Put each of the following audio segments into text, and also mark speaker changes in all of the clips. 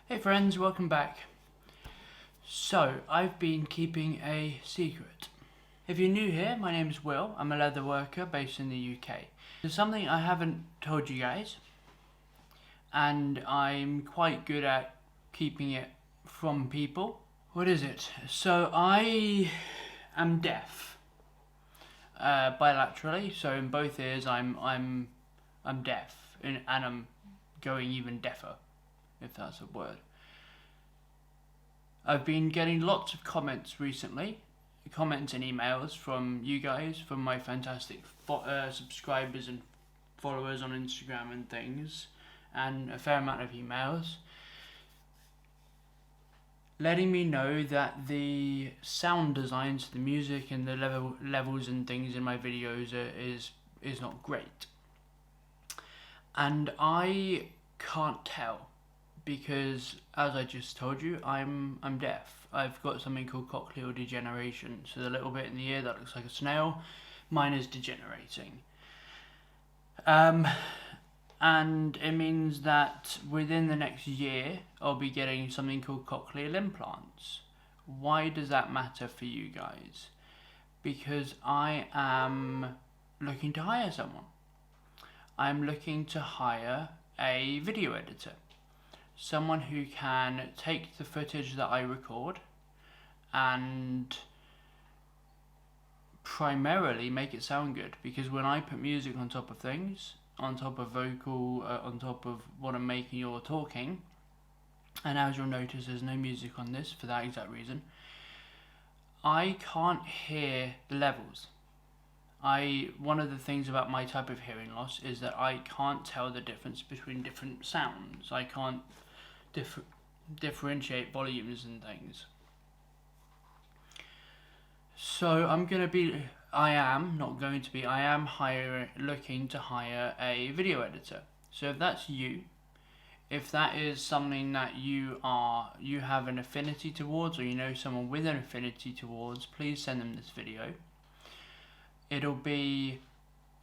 Speaker 1: Hey friends, welcome back. So, I've been keeping a secret. If you're new here, my name's Will. I'm a leather worker based in the UK. There's something I haven't told you guys, and I'm quite good at keeping it from people. What is it? So, I am deaf, bilaterally. So in both ears, I'm deaf, and I'm going even deafer, if that's a word. I've been getting lots of comments recently, comments and emails from you guys, from my fantastic subscribers and followers on Instagram and things, and a fair amount of emails, letting me know that the sound designs, the music and the levels and things in my videos is not great. And I can't tell, because as I just told you, I'm deaf. I've got something called cochlear degeneration, so the little bit in the ear that looks like a snail, mine is degenerating. And it means that within the next year, I'll be getting something called cochlear implants. Why does that matter for you guys? Because I am looking to hire someone. I'm looking to hire a video editor. Someone who can take the footage that I record and primarily make it sound good, because when I put music on top of things, on top of vocal, on top of what I'm making or talking, and as you'll notice there's no music on this for that exact reason, I can't hear the levels. One of the things about my type of hearing loss is that I can't tell the difference between different sounds. I can't differentiate volumes and things. So I am looking to hire a video editor. So if that's you, if that is something that you have an affinity towards, or you know someone with an affinity towards, please send them this video. It'll be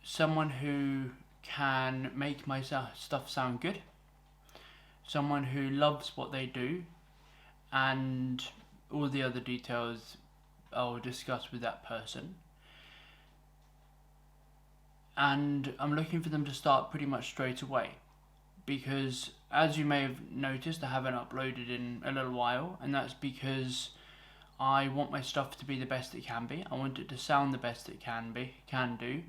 Speaker 1: someone who can make my stuff sound good, someone who loves what they do, and all the other details I'll discuss with that person. And I'm looking for them to start pretty much straight away, because as you may have noticed, I haven't uploaded in a little while, and that's because I want my stuff to be the best it can be. I want it to sound the best it can do,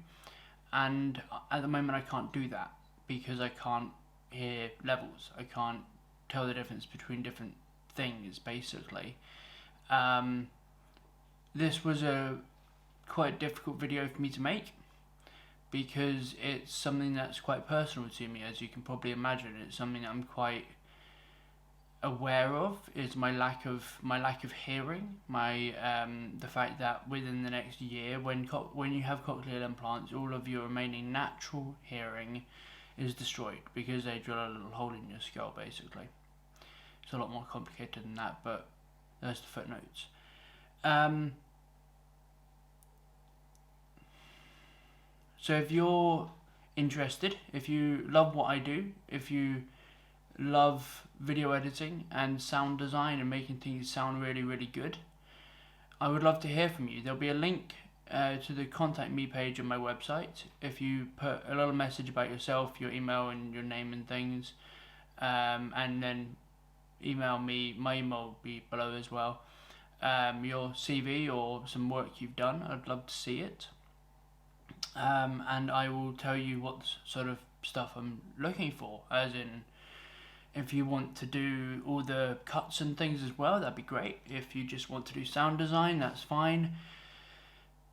Speaker 1: and at the moment I can't do that because I can't hear levels. I can't tell the difference between different things, basically. This was a quite difficult video for me to make, because it's something that's quite personal to me, as you can probably imagine. It's something that I'm quite aware of, is my lack of hearing, the fact that within the next year, when you have cochlear implants, all of your remaining natural hearing is destroyed, because they drill a little hole in your skull, basically. It's a lot more complicated than that, but there's the footnotes. So if you're interested, if you love what I do, if you love video editing and sound design and making things sound really, really good, I would love to hear from you. There'll be a link to the contact me page on my website. If you put a little message about yourself, your email and your name and things, and then email me, my email will be below as well, your CV or some work you've done, I'd love to see it. And I will tell you what sort of stuff I'm looking for, as in, if you want to do all the cuts and things as well, that'd be great. If you just want to do sound design, that's fine.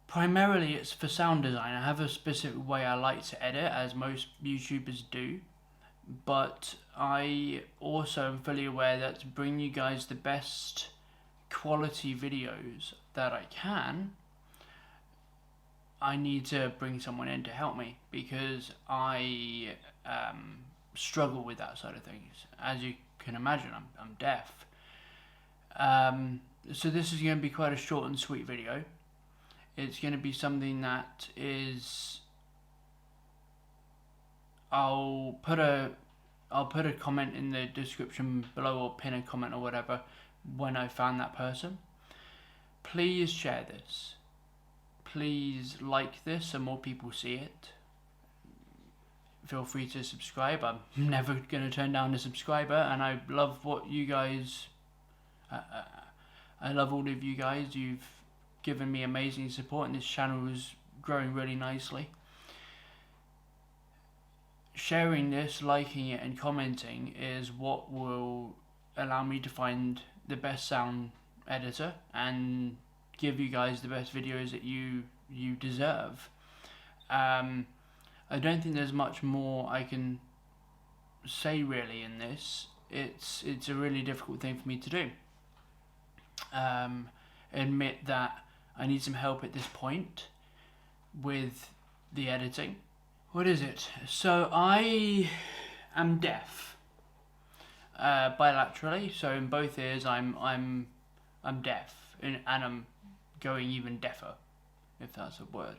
Speaker 1: Primarily it's for sound design. I have a specific way I like to edit, as most YouTubers do, but I also am fully aware that to bring you guys the best quality videos that I can, I need to bring someone in to help me, because I struggle with that side of things. As you can imagine, I'm deaf. So this is going to be quite a short and sweet video. It's going to be something that is, I'll I'll put a comment in the description below, or pin a comment or whatever when I found that person. Please share this. Please like this so more people see it. Feel free to subscribe. I'm never going to turn down a subscriber, and I love what you guys... I love all of you guys. You've given me amazing support, and this channel is growing really nicely. Sharing this, liking it and commenting is what will allow me to find the best sound editor and give you guys the best videos that you deserve. I don't think there's much more I can say really in this. It's a really difficult thing for me to do. Admit that I need some help at this point with the editing. What is it? So I am deaf, bilaterally. So in both ears, I'm deaf, and I'm going even deafer, if that's a word.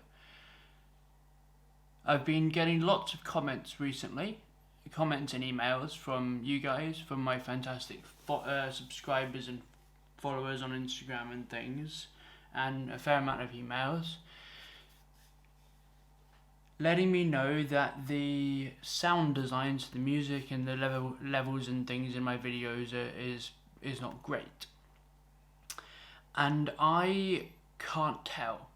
Speaker 1: I've been getting lots of comments recently, comments and emails from you guys, from my fantastic subscribers and followers on Instagram and things, and a fair amount of emails, letting me know that the sound design to the music and the levels and things in my videos is not great. And I can't tell,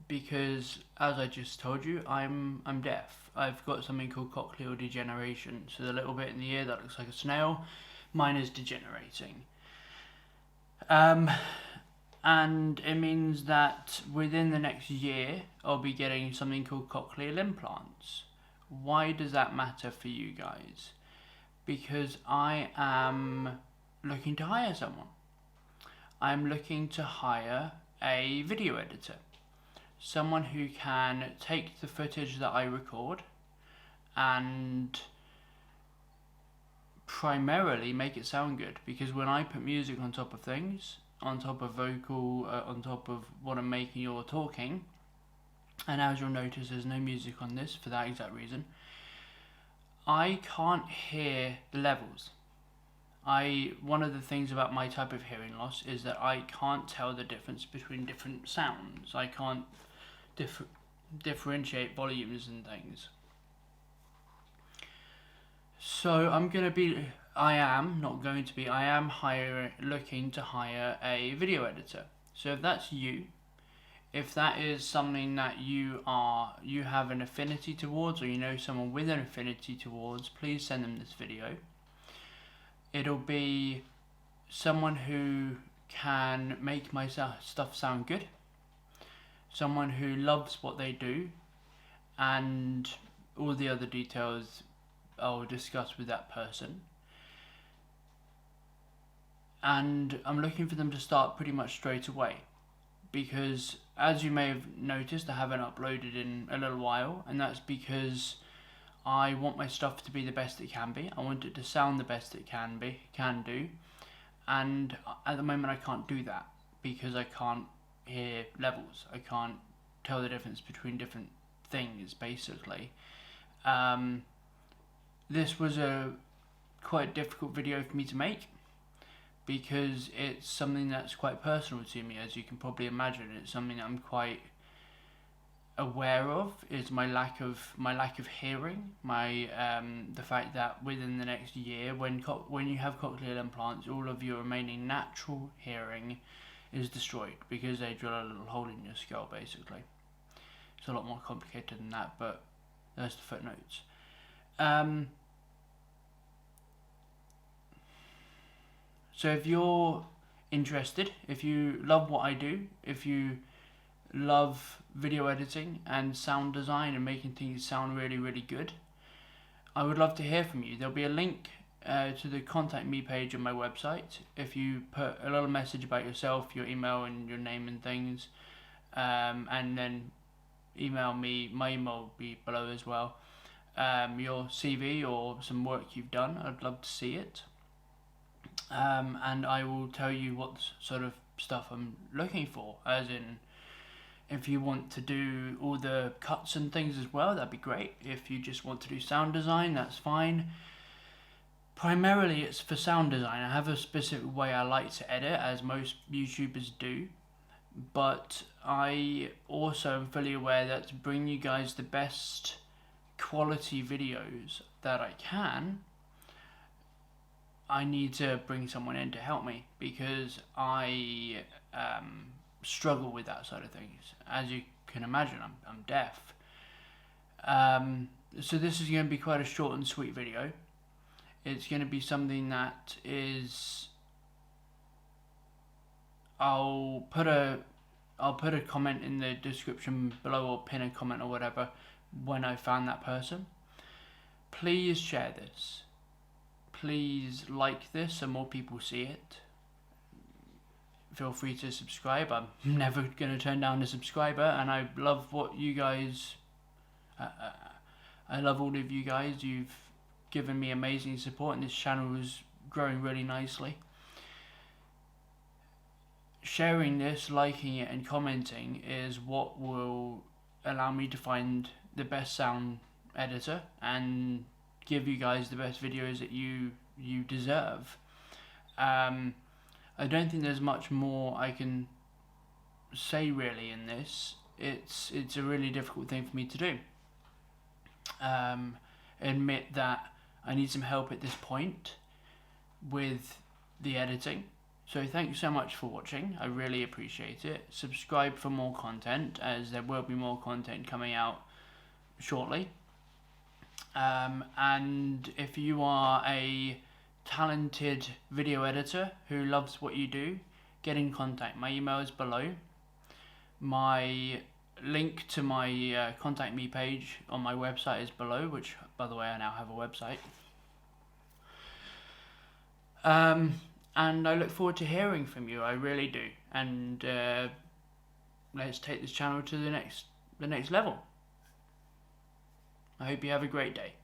Speaker 1: because as I just told you, I'm deaf. I've got something called cochlear degeneration, so the little bit in the ear that looks like a snail, mine is degenerating. And it means that within the next year I'll be getting something called cochlear implants. Why does that matter for you guys? Because I am looking to hire someone. I'm looking to hire a video editor. Someone who can take the footage that I record and primarily make it sound good, because when I put music on top of things, on top of vocal, on top of what I'm making or talking, and as you'll notice there's no music on this for that exact reason, I can't hear the levels. One of the things about my type of hearing loss is that I can't tell the difference between different sounds. I can't differentiate volumes and things. So I am looking to hire a video editor. So if that's you, if that is something that you have an affinity towards, or you know someone with an affinity towards, please send them this video. It'll be someone who can make my stuff sound good, someone who loves what they do, and all the other details I'll discuss with that person. And I'm looking for them to start pretty much straight away, because as you may have noticed, I haven't uploaded in a little while, and that's because I want my stuff to be the best it can be. I want it to sound the best it can do, and at the moment I can't do that because I can't hear levels. I can't tell the difference between different things, basically. This was a quite difficult video for me to make, because it's something that's quite personal to me, as you can probably imagine. It's something that I'm quite aware of, is my lack of hearing, the fact that within the next year, when you have cochlear implants, all of your remaining natural hearing is destroyed, because they drill a little hole in your skull, basically. It's a lot more complicated than that, but there's the footnotes. So if you're interested, if you love what I do, if you love video editing and sound design and making things sound really, really good, I would love to hear from you. There'll be a link to the contact me page on my website. If you put a little message about yourself, your email and your name and things, and then email me, my email will be below as well, your CV or some work you've done, I'd love to see it. And I will tell you what sort of stuff I'm looking for, as in, if you want to do all the cuts and things as well, that'd be great. If you just want to do sound design, that's fine. Primarily it's for sound design. I have a specific way I like to edit, as most YouTubers do, but I also am fully aware that to bring you guys the best quality videos that I can, I need to bring someone in to help me, because I struggle with that side of things. As you can imagine, I'm deaf. So this is going to be quite a short and sweet video. It's going to be something that is, I'll put a comment in the description below, or pin a comment or whatever when I found that person. Please share this. Please like this so more people see it. Feel free to subscribe. I'm never going to turn down a subscriber, and I love what you guys, I love all of you guys. You've given me amazing support, and this channel is growing really nicely. Sharing this, liking it and commenting is what will allow me to find the best sound editor and give you guys the best videos that you deserve. I don't think there's much more I can say really in this. It's a really difficult thing for me to do. Admit that I need some help at this point with the editing. So thank you so much for watching. I really appreciate it. Subscribe for more content, as there will be more content coming out shortly. And if you are a talented video editor who loves what you do, get in contact. My email is below. My link to my contact me page on my website is below, which, by the way, I now have a website. And I look forward to hearing from you. I really do. And let's take this channel to the next level. I hope you have a great day.